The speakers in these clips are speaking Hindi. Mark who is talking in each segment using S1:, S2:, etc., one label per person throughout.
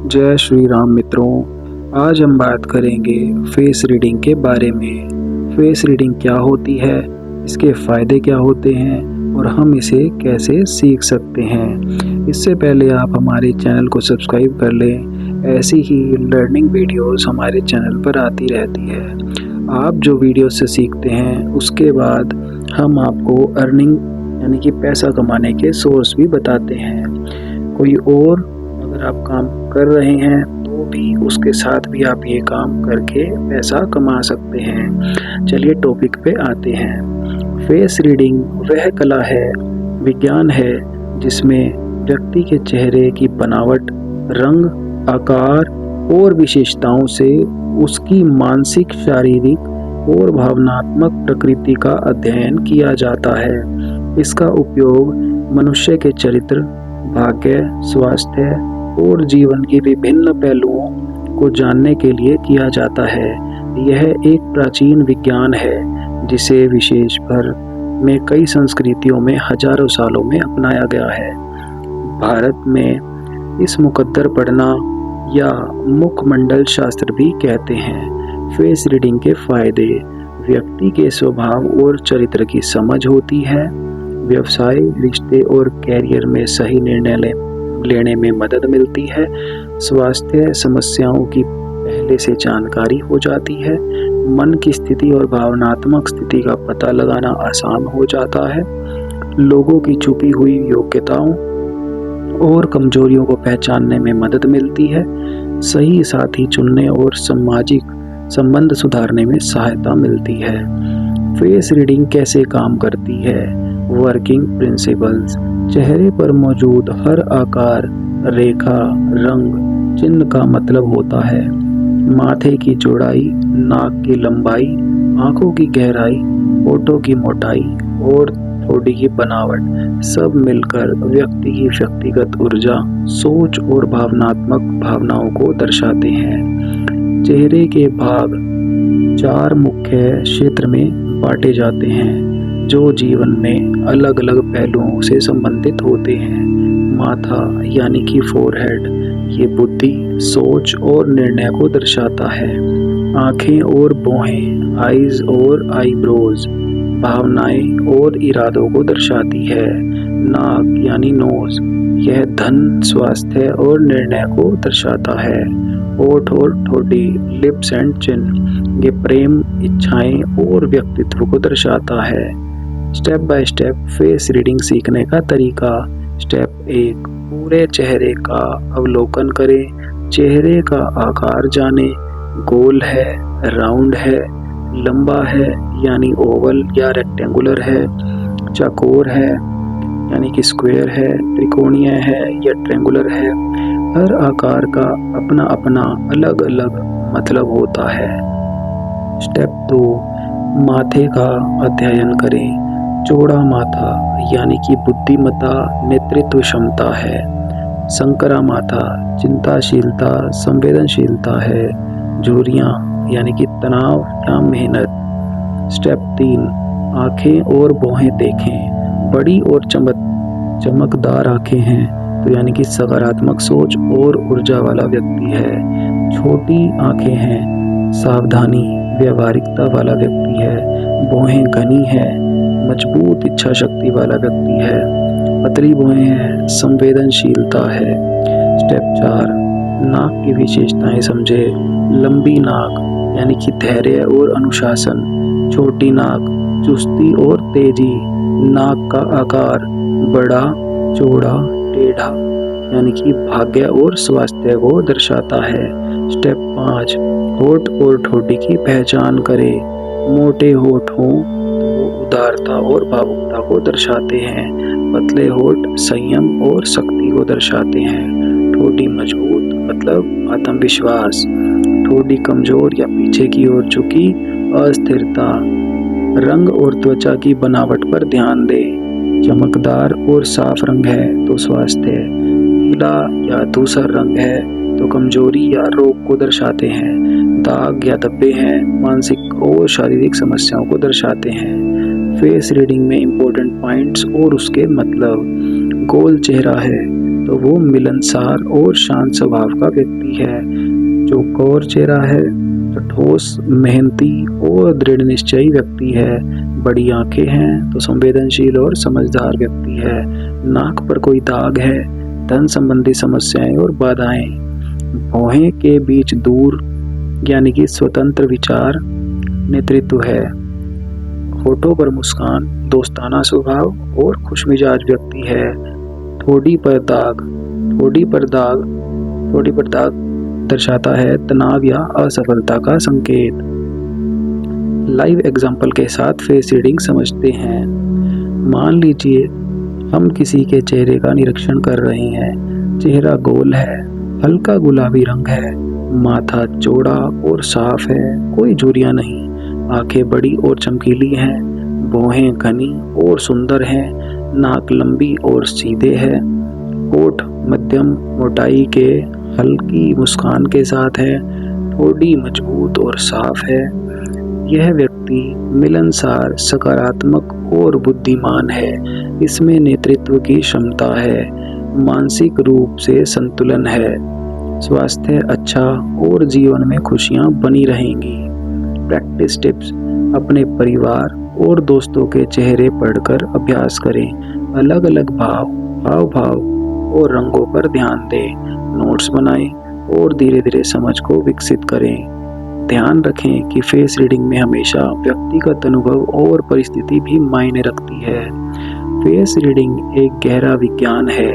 S1: जय श्री राम मित्रों। आज हम बात करेंगे फेस रीडिंग के बारे में। फेस रीडिंग क्या होती है, इसके फ़ायदे क्या होते हैं और हम इसे कैसे सीख सकते हैं। इससे पहले आप हमारे चैनल को सब्सक्राइब कर लें। ऐसी ही लर्निंग वीडियोस हमारे चैनल पर आती रहती है। आप जो वीडियो से सीखते हैं उसके बाद हम आपको अर्निंग यानी कि पैसा कमाने के सोर्स भी बताते हैं। कोई और अगर आप काम कर रहे हैं तो भी उसके साथ भी आप ये काम करके पैसा कमा सकते हैं। चलिए टॉपिक पे आते हैं। फेस रीडिंग वह कला है, विज्ञान है जिसमें व्यक्ति के चेहरे की बनावट, रंग, आकार और विशेषताओं से उसकी मानसिक, शारीरिक और भावनात्मक प्रकृति का अध्ययन किया जाता है। इसका उपयोग मनुष्य के चरित्र, भाग्य, स्वास्थ्य और जीवन के विभिन्न पहलुओं को जानने के लिए किया जाता है। यह एक प्राचीन विज्ञान है जिसे विशेष भर में कई संस्कृतियों में हजारों सालों में अपनाया गया है। भारत में इस मुकद्दर पढ़ना या मुखमंडल शास्त्र भी कहते हैं। फेस रीडिंग के फायदे: व्यक्ति के स्वभाव और चरित्र की समझ होती है, व्यवसाय, रिश्ते और कैरियर में सही निर्णय लेने में मदद मिलती है, स्वास्थ्य समस्याओं की पहले से जानकारी हो जाती है, मन की स्थिति और भावनात्मक स्थिति का पता लगाना आसान हो जाता है, लोगों की छुपी हुई योग्यताओं और कमजोरियों को पहचानने में मदद मिलती है, सही साथी चुनने और सामाजिक संबंध सुधारने में सहायता मिलती है। फेस रीडिंग कैसे काम करती है? वर्किंग प्रिंसिपल्स: चेहरे पर मौजूद हर आकार, रेखा, रंग, चिन्ह का मतलब होता है। माथे की चौड़ाई, नाक की लंबाई, आंखों की गहराई, होठों की मोटाई और ठोड़ी की बनावट सब मिलकर व्यक्ति की व्यक्तिगत ऊर्जा, सोच और भावनात्मक भावनाओं को दर्शाते हैं। चेहरे के भाग 4 मुख्य क्षेत्र में बांटे जाते हैं जो जीवन में अलग अलग पहलुओं से संबंधित होते हैं। माथा यानी कि फोरहेड, ये बुद्धि, सोच और निर्णय को दर्शाता है। आंखें और भौहें, आईज और आईब्रोज, भावनाएं और इरादों को दर्शाती है। नाक यानी नोज, यह धन, स्वास्थ्य और निर्णय को दर्शाता है। होठ और ठोड़ी, लिप्स एंड चिन, ये प्रेम, इच्छाएं और व्यक्तित्व को दर्शाता है। Step by step face reading सीखने का तरीका। स्टेप 1, पूरे चेहरे का अवलोकन करें। चेहरे का आकार जानें। गोल है, राउंड है, लंबा है यानी ओवल या रेक्टेंगुलर है, चौकोर है यानी कि स्क्वायर है, त्रिकोणीय है या ट्रायंगुलर है। हर आकार का अपना अपना अलग अलग मतलब होता है। स्टेप 2, माथे का अध्ययन करें। चौड़ा माथा यानी कि बुद्धिमत्ता, नेतृत्व क्षमता है। संकरा माथा चिंताशीलता, संवेदनशीलता है। झुर्रियाँ यानी कि तनाव या मेहनत। स्टेप 3, आंखें और भौहें देखें। बड़ी और चमकदार आंखें हैं तो यानी कि सकारात्मक सोच और ऊर्जा वाला व्यक्ति है। छोटी आंखें हैं, सावधानी, व्यवहारिकता वाला व्यक्ति है। भौहें घनी है, मजबूत इच्छा शक्ति वाला व्यक्ति है। पतली भौहें हैं, संवेदनशीलता है। स्टेप 4, नाक की विशेषताएं समझे। लंबी नाक यानी कि धैर्य और अनुशासन। छोटी नाक, चुस्ती और तेजी। नाक का आकार बड़ा, चौड़ा, टेढ़ा यानी कि भाग्य और स्वास्थ्य को दर्शाता है। स्टेप 5, होठ और ठोड़ी की पहचान करें। मोटे होठ हों तो उदारता और भावुकता को दर्शाते हैं। पतले होठ संयम और शक्ति को दर्शाते हैं। ठोड़ी मजबूत मतलब आत्मविश्वास। ठोड़ी कमजोर या पीछे की ओर झुकी, अस्थिरता। रंग और त्वचा की बनावट पर ध्यान दें। चमकदार और साफ रंग है तो स्वास्थ्य, पीला या धूसर रंग है तो कमजोरी या रोग को दर्शाते हैं। दाग या धब्बे हैं, मानसिक और शारीरिक समस्याओं को दर्शाते हैं। फेस रीडिंग में इम्पोर्टेंट पॉइंट्स और उसके मतलब: गोल चेहरा है तो वो मिलनसार और शांत स्वभाव का व्यक्ति है। जो गौर चेहरा है तो ठोस, मेहनती और दृढ़ निश्चयी व्यक्ति है। बड़ी आंखें हैं तो संवेदनशील और समझदार व्यक्ति है। नाक पर कोई दाग है, धन संबंधी समस्याएं और बाधाएं। भौहें के बीच दूर यानी कि स्वतंत्र विचार, नेतृत्व है। होठों पर मुस्कान, दोस्ताना स्वभाव और खुशमिजाज व्यक्ति है। ठोड़ी पर दाग दर्शाता है तनाव या असफलता का संकेत। लाइव एग्जाम्पल के साथ फेस रीडिंग समझते हैं। मान लीजिए हम किसी के चेहरे का निरीक्षण कर रहे हैं। चेहरा गोल है, हल्का गुलाबी रंग है, माथा चौड़ा और साफ है, कोई झुर्रियां नहीं। आंखें बड़ी और चमकीली हैं, भौहें घनी और सुंदर हैं, नाक लंबी और सीधे है, होठ मध्यम मोटाई के हल्की मुस्कान के साथ है, ठोड़ी मजबूत और साफ है। यह व्यक्ति मिलनसार, सकारात्मक और बुद्धिमान है। इसमें नेतृत्व की क्षमता है, मानसिक रूप से संतुलन है, स्वास्थ्य अच्छा और जीवन में खुशियां बनी रहेंगी। प्रैक्टिस टिप्स: अपने परिवार और दोस्तों के चेहरे पढ़कर अभ्यास करें। अलग अलग भाव और रंगों पर ध्यान दें। नोट्स बनाएं और धीरे धीरे समझ को विकसित करें। ध्यान रखें कि फेस रीडिंग में हमेशा व्यक्तिगत अनुभव और परिस्थिति भी मायने रखती है। फेस रीडिंग एक गहरा विज्ञान है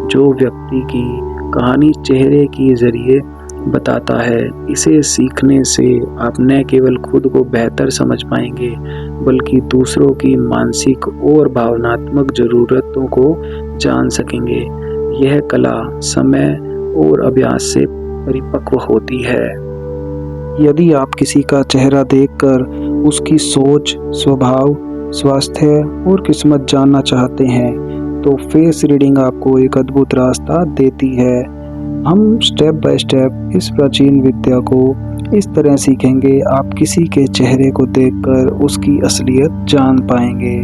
S1: जो व्यक्ति की कहानी चेहरे के जरिए बताता है। इसे सीखने से आप न केवल खुद को बेहतर समझ पाएंगे बल्कि दूसरों की मानसिक और भावनात्मक ज़रूरतों को जान सकेंगे। यह कला समय और अभ्यास से परिपक्व होती है। यदि आप किसी का चेहरा देखकर उसकी सोच, स्वभाव, स्वास्थ्य और किस्मत जानना चाहते हैं तो फेस रीडिंग आपको एक अद्भुत रास्ता देती है। हम स्टेप बाय स्टेप इस प्राचीन विद्या को इस तरह सीखेंगे, आप किसी के चेहरे को देखकर उसकी असलियत जान पाएंगे,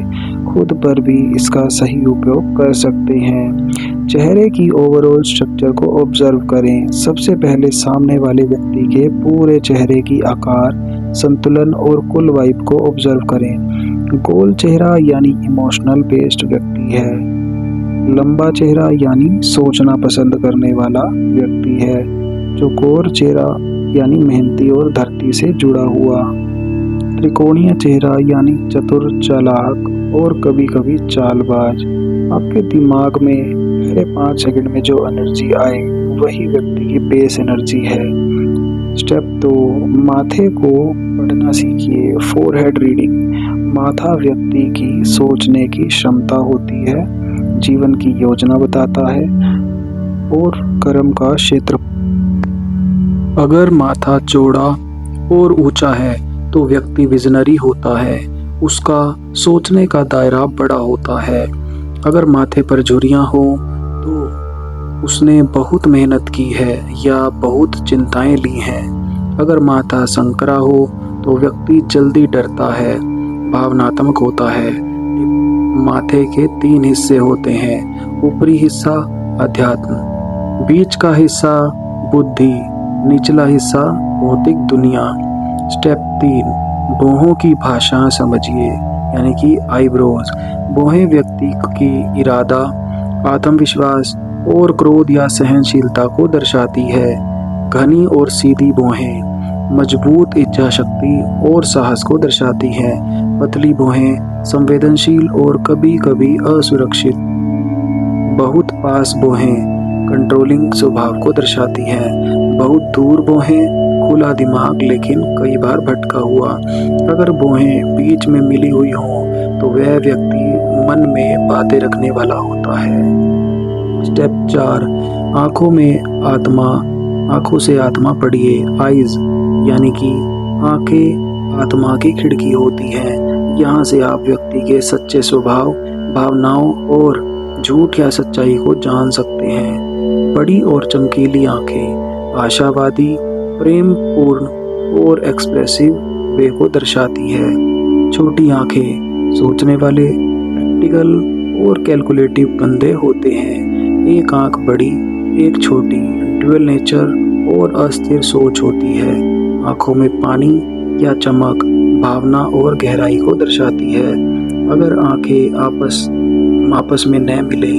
S1: खुद पर भी इसका सही उपयोग कर सकते हैं। चेहरे की ओवरऑल स्ट्रक्चर को ऑब्जर्व करें। सबसे पहले सामने वाले व्यक्ति के पूरे चेहरे की आकार, संतुलन और कुल वाइब को ऑब्जर्व करें। गोल चेहरा यानी इमोशनल बेस्ड व्यक्ति है। लंबा चेहरा यानी सोचना पसंद करने वाला व्यक्ति है। जो गौर चेहरा यानी मेहनती और धरती से जुड़ा हुआ। त्रिकोणीय चेहरा यानी चतुर, चालाक और कभी कभी चालबाज। आपके दिमाग में पहले 5 सेकंड में जो एनर्जी आए वही व्यक्ति की बेस एनर्जी है। स्टेप 2, माथे को पढ़ना सीखिए। Forehead reading. माथा व्यक्ति की सोचने की क्षमता होती है, जीवन की योजना बताता है और कर्म का क्षेत्र। अगर माथा चौड़ा और ऊंचा है तो व्यक्ति विजनरी होता है, उसका सोचने का दायरा बड़ा होता है। अगर माथे पर झुर्रियां हो तो उसने बहुत मेहनत की है या बहुत चिंताएं ली हैं। अगर माथा संकरा हो तो व्यक्ति जल्दी डरता है, भावनात्मक होता है। माथे के 3 हिस्से होते हैं। ऊपरी हिस्सा अध्यात्म, बीच का हिस्सा बुद्धि, निचला हिस्सा भौतिक दुनिया। स्टेप 3, भौहों की भाषा समझिए यानी कि आईब्रोज। भौहें व्यक्ति की इरादा, आत्मविश्वास और क्रोध या सहनशीलता को दर्शाती है। घनी और सीधी भौहें मजबूत इच्छा शक्ति और साहस को दर्शाती है। पतली भौहें संवेदनशील और कभी कभी असुरक्षित। बहुत पास भौहें कंट्रोलिंग स्वभाव को दर्शाती है। बहुत दूर भौहें खुला दिमाग लेकिन कई बार भटका हुआ। अगर भौहें बीच में मिली हुई हों तो वह व्यक्ति मन में बातें रखने वाला होता है। स्टेप 4, आंखों से आत्मा पढ़िए। आइज यानी कि आंखें आत्मा की खिड़की होती हैं। यहाँ से आप व्यक्ति के सच्चे स्वभाव, भावनाओं और झूठ या सच्चाई को जान सकते हैं। बड़ी और चमकीली आंखें आशावादी, प्रेम पूर्ण और एक्सप्रेसिव वे को दर्शाती है। छोटी आंखें सोचने वाले, प्रैक्टिकल और कैलकुलेटिव कंधे होते हैं। एक आंख बड़ी, एक छोटी, ड्यूअल नेचर और अस्थिर सोच होती है। आंखों में पानी या चमक भावना और गहराई को दर्शाती है। अगर आंखें आपस में न मिले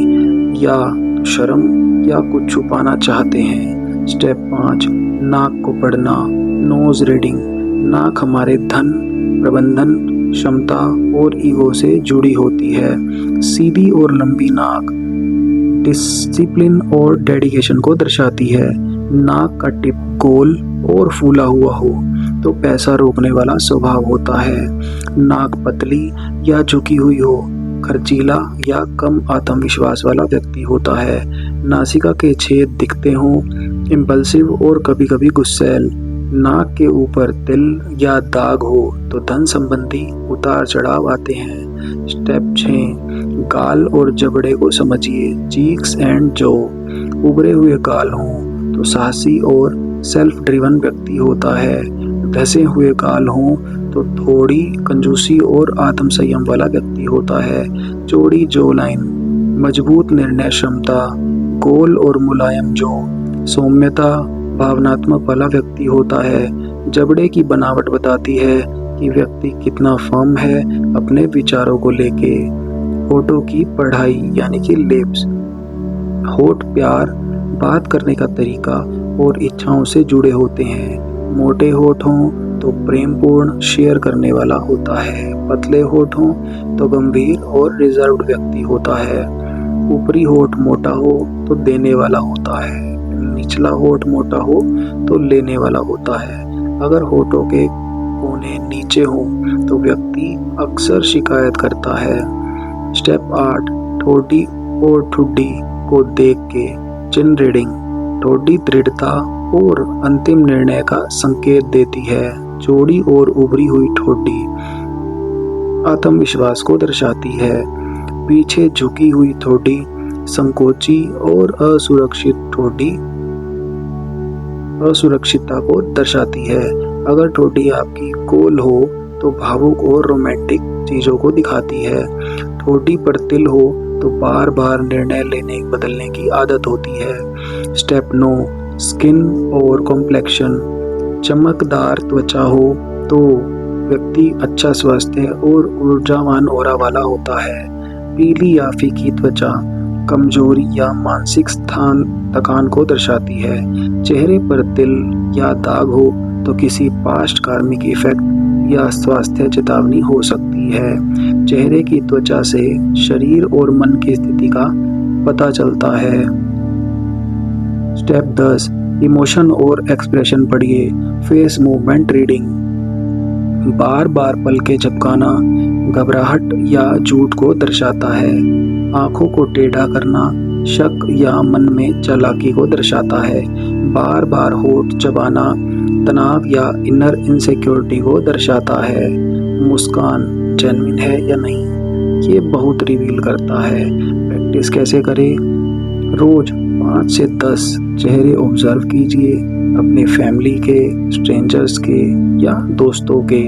S1: या तो शर्म या कुछ छुपाना चाहते हैं। स्टेप 5, नाक को पढ़ना, नोज रीडिंग। नाक हमारे धन, प्रबंधन, क्षमता और ईगो से जुड़ी होती है। सीधी और लंबी नाक डिसिप्लिन और डेडिकेशन को दर्शाती है। नाक का टिप गोल और फूला हुआ हो तो पैसा रोकने वाला स्वभाव होता है। नाक पतली या झुकी हुई हो खर्चीला या कम आत्मविश्वास वाला व्यक्ति होता है। नासिका के छेद दिखते हों इम्पल्सिव और कभी कभी गुस्सैल। नाक के ऊपर तिल या दाग हो तो धन संबंधी उतार चढ़ाव आते हैं। स्टेप 6, गाल और जबड़े को समझिए। Cheeks and jaw. उभरे हुए गाल हों तो साहसी और सेल्फ ड्रिवन व्यक्ति होता है। धसे हुए गाल हों तो थोड़ी कंजूसी और आत्म संयम वाला व्यक्ति होता है। चौड़ी जॉ लाइन, मजबूत निर्णय क्षमता, गोल और मुलायम जॉ, सौम्यता, भावनात्मक वाला व्यक्ति होता है। जबड़े की बनावट बताती है कि व्यक्ति कितना फर्म है अपने विचारों को लेके। होठों की पढ़ाई यानी कि लिप्स। होठ प्यार, बात करने का तरीका और इच्छाओं से जुड़े होते हैं। मोटे होठ हों तो प्रेमपूर्ण, शेयर करने वाला होता है। पतले होठ हों तो गंभीर और रिजर्व्ड व्यक्ति होता है। ऊपरी होठ मोटा हो तो देने वाला होता है। निचला होठ मोटा हो तो लेने वाला होता है। अगर होठों के कोने नीचे हों तो व्यक्ति अक्सर शिकायत करता है। स्टेप 8, ठोड़ी और ठुड्डी को देख के चिन रीडिंग। ठोड़ी दृढ़ता और अंतिम निर्णय का संकेत देती है। चौड़ी और उभरी हुई ठोड़ी आत्मविश्वास को दर्शाती है। पीछे झुकी हुई ठोड़ी संकोची और असुरक्षितता को दर्शाती है। अगर ठोड़ी आपकी गोल हो तो भावुक और रोमांटिक चीजों को दिखाती है। ठोड़ी पर तिल हो तो बार बार निर्णय बदलने की आदत होती है। स्टेप 9, स्किन और कॉम्प्लेक्शन। चमकदार त्वचा हो तो व्यक्ति अच्छा स्वास्थ्य और ऊर्जावान ऑरा वाला होता है। पीली या फीकी त्वचा कमजोरी या मानसिक थकान को दर्शाती है। चेहरे पर तिल या दाग हो तो किसी पास्ट कार्मिक इफेक्ट या स्वास्थ्य चेतावनी हो सकती है। चेहरे की त्वचा से शरीर और मन की स्थिति का पता चलता है। स्टेप 10, इमोशन और एक्सप्रेशन पढ़िए। Face movement reading. बार बार पलकें झपकाना घबराहट या झूठ को दर्शाता है। आंखों को टेढ़ा करना शक या मन में चालाकी को दर्शाता है। बार बार होठ चबाना तनाव या इनर इनसिक्योरिटी को दर्शाता है। मुस्कान जेन्युइन है या नहीं ये बहुत रिवील करता है। प्रैक्टिस कैसे करें? रोज 5 से 10 चेहरे ऑब्जर्व कीजिए, अपने फैमिली के, स्ट्रेंजर्स के या दोस्तों के।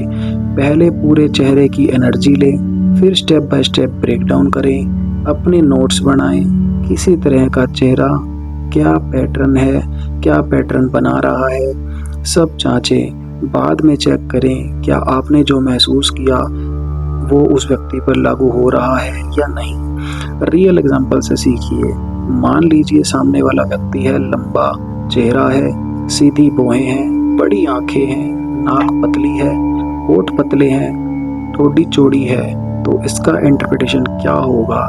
S1: पहले पूरे चेहरे की एनर्जी लें, फिर step by step break down करें। अपने नोट्स बनाएं, किसी तरह का चेहरा क्या पैटर्न है, क्या पैटर्न बना रहा है, सब जांचें। बाद में चेक करें क्या आपने जो महसूस किया वो उस व्यक्ति पर लागू हो रहा है या नहीं। रियल एग्जाम्पल से सीखिए। मान लीजिए सामने वाला व्यक्ति है, लंबा चेहरा है, सीधी भौहें हैं, बड़ी आंखें हैं, नाक पतली है, होठ पतले हैं, ठोड़ी चौड़ी है, तो इसका इंटरप्रिटेशन क्या होगा?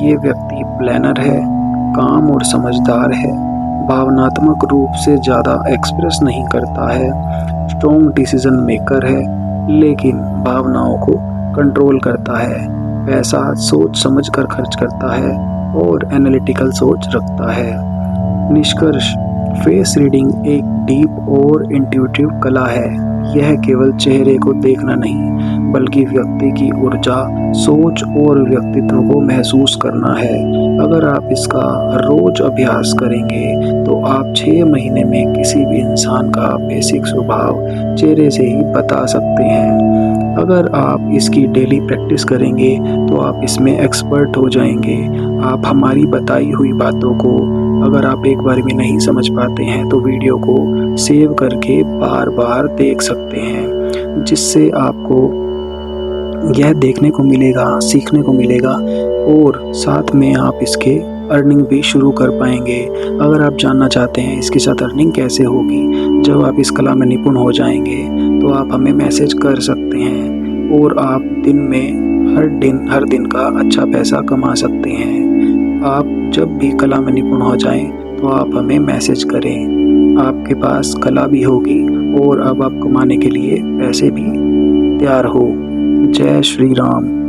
S1: ये व्यक्ति प्लानर है, काम और समझदार है, भावनात्मक रूप से ज़्यादा एक्सप्रेस नहीं करता है, स्ट्रॉन्ग डिसीजन मेकर है, लेकिन भावनाओं को कंट्रोल करता है, पैसा सोच समझ कर खर्च करता है और एनालिटिकल सोच रखता है। निष्कर्ष, फेस रीडिंग एक डीप और इंट्यूटिव कला है। यह केवल चेहरे को देखना नहीं बल्कि व्यक्ति की ऊर्जा, सोच और व्यक्तित्व को महसूस करना है। अगर आप इसका रोज अभ्यास करेंगे तो आप 6 महीने में किसी भी इंसान का बेसिक स्वभाव चेहरे से ही बता सकते हैं। अगर आप इसकी डेली प्रैक्टिस करेंगे तो आप इसमें एक्सपर्ट हो जाएंगे। आप हमारी बताई हुई बातों को अगर आप एक बार भी नहीं समझ पाते हैं तो वीडियो को सेव करके बार-बार देख सकते हैं, जिससे आपको यह देखने को मिलेगा, सीखने को मिलेगा और साथ में आप इसके अर्निंग भी शुरू कर पाएँगे। अगर आप जानना चाहते हैं इसके साथ अर्निंग कैसे होगी, जब आप इस कला में निपुण हो जाएँगे, तो आप हमें मैसेज कर सकते हैं और आप दिन में हर दिन का अच्छा पैसा कमा सकते हैं। आप जब भी कला में निपुण हो जाएँ, तो आप हमें मैसेज करें। आपके पास कला भी होगी और अब आप कमाने के लिए पैसे भी तैयार हो। जय श्री राम।